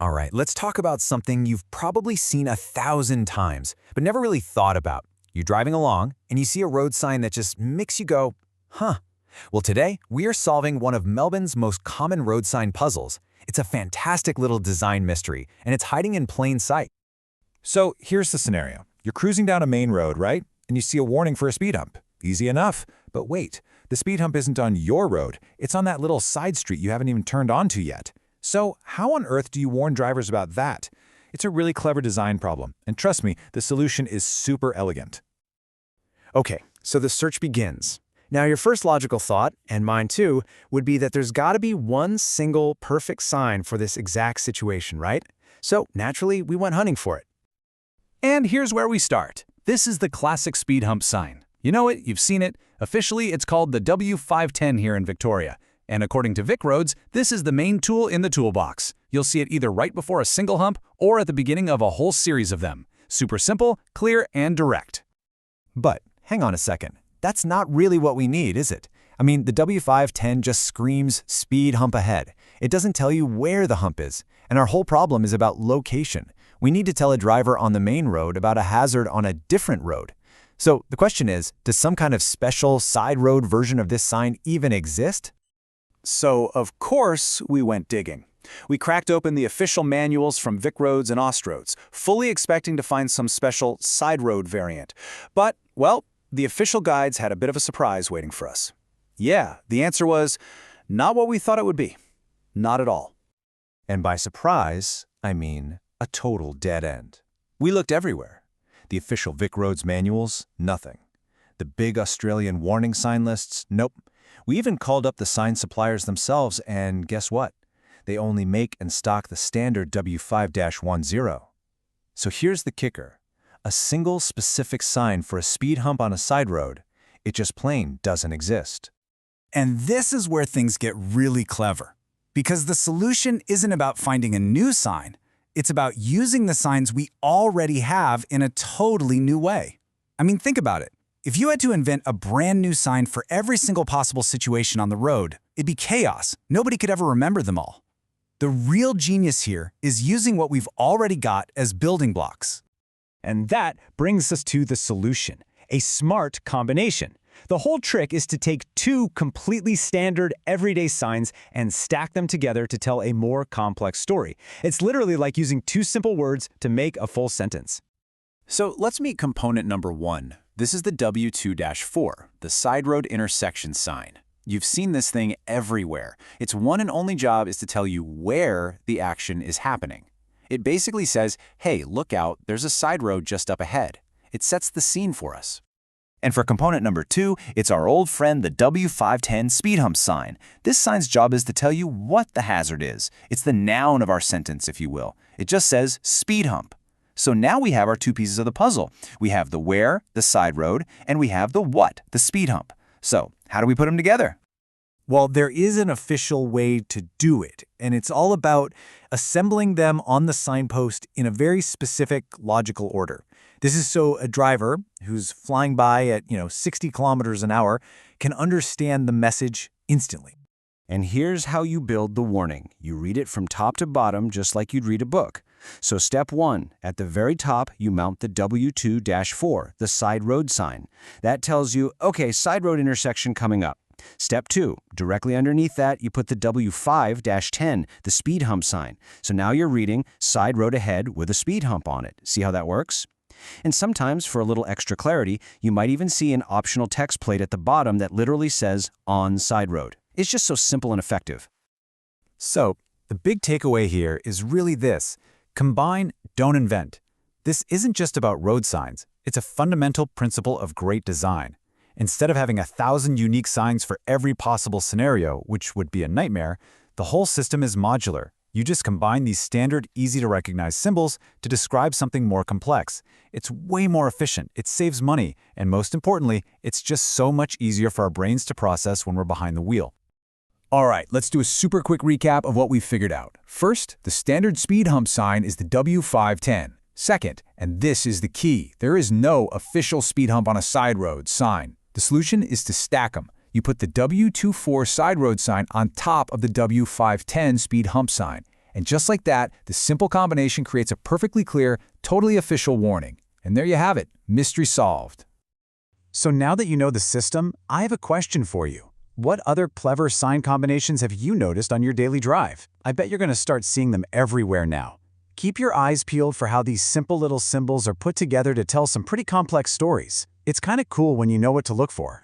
All right, let's talk about something you've probably seen 1,000 times, but never really thought about. You're driving along, and you see a road sign that just makes you go, huh. Well, today, we are solving one of Melbourne's most common road sign puzzles. It's a fantastic little design mystery, and it's hiding in plain sight. So here's the scenario. You're cruising down a main road, right? And you see a warning for a speed hump. Easy enough. But wait, the speed hump isn't on your road. It's on that little side street you haven't even turned onto yet. So how on earth do you warn drivers about that? It's a really clever design problem. And trust me, the solution is super elegant. Okay, so the search begins. Now your first logical thought, and mine too, would be that there's got to be one single perfect sign for this exact situation, right? So naturally, we went hunting for it. And here's where we start. This is the classic speed hump sign. You know it, you've seen it. Officially, it's called the W5-10 here in Victoria. And according to VicRoads, this is the main tool in the toolbox. You'll see it either right before a single hump or at the beginning of a whole series of them. Super simple, clear, and direct. But hang on a second. That's not really what we need, is it? I mean, the W5-10 just screams speed hump ahead. It doesn't tell you where the hump is. And our whole problem is about location. We need to tell a driver on the main road about a hazard on a different road. So the question is, does some kind of special side road version of this sign even exist? So, of course, we went digging. We cracked open the official manuals from VicRoads and Austroads, fully expecting to find some special side road variant. But, well, the official guides had a bit of a surprise waiting for us. Yeah, the answer was not what we thought it would be. Not at all. And by surprise, I mean a total dead end. We looked everywhere. The official VicRoads manuals, nothing. The big Australian warning sign lists, nope. We even called up the sign suppliers themselves, and guess what? They only make and stock the standard W5-10. So here's the kicker. A single specific sign for a speed hump on a side road, it just plain doesn't exist. And this is where things get really clever. Because the solution isn't about finding a new sign. It's about using the signs we already have in a totally new way. I mean, think about it. If you had to invent a brand new sign for every single possible situation on the road, it'd be chaos. Nobody could ever remember them all. The real genius here is using what we've already got as building blocks. And that brings us to the solution, a smart combination. The whole trick is to take two completely standard everyday signs and stack them together to tell a more complex story. It's literally like using two simple words to make a full sentence. So let's meet component number 1. This is the W2-4, the side road intersection sign. You've seen this thing everywhere. Its one and only job is to tell you where the action is happening. It basically says, hey, look out, there's a side road just up ahead. It sets the scene for us. And for component number 2, it's our old friend the W5-10 Speed Hump sign. This sign's job is to tell you what the hazard is. It's the noun of our sentence, if you will. It just says speed hump. So now we have our two pieces of the puzzle. We have the where, the side road, and we have the what, the speed hump. So how do we put them together? Well, there is an official way to do it, and it's all about assembling them on the signpost in a very specific logical order. This is so a driver who's flying by at, 60 kilometers an hour can understand the message instantly. And here's how you build the warning. You read it from top to bottom just like you'd read a book. So step 1, at the very top, you mount the W2-4, the side road sign. That tells you, okay, side road intersection coming up. Step 2, directly underneath that, you put the W5-10, the speed hump sign. So now you're reading side road ahead with a speed hump on it. See how that works? And sometimes, for a little extra clarity, you might even see an optional text plate at the bottom that literally says on side road. It's just so simple and effective. So, the big takeaway here is really this. Combine, don't invent. This isn't just about road signs. It's a fundamental principle of great design. Instead of having 1,000 unique signs for every possible scenario, which would be a nightmare, the whole system is modular. You just combine these standard, easy-to-recognize symbols to describe something more complex. It's way more efficient, it saves money, and most importantly, it's just so much easier for our brains to process when we're behind the wheel. All right, let's do a super quick recap of what we've figured out. First, the standard speed hump sign is the W5-10. Second, and this is the key, there is no official speed hump on a side road sign. The solution is to stack them. You put the W24 side road sign on top of the W5-10 speed hump sign. And just like that, the simple combination creates a perfectly clear, totally official warning. And there you have it, mystery solved. So now that you know the system, I have a question for you. What other clever sign combinations have you noticed on your daily drive? I bet you're going to start seeing them everywhere now. Keep your eyes peeled for how these simple little symbols are put together to tell some pretty complex stories. It's kind of cool when you know what to look for.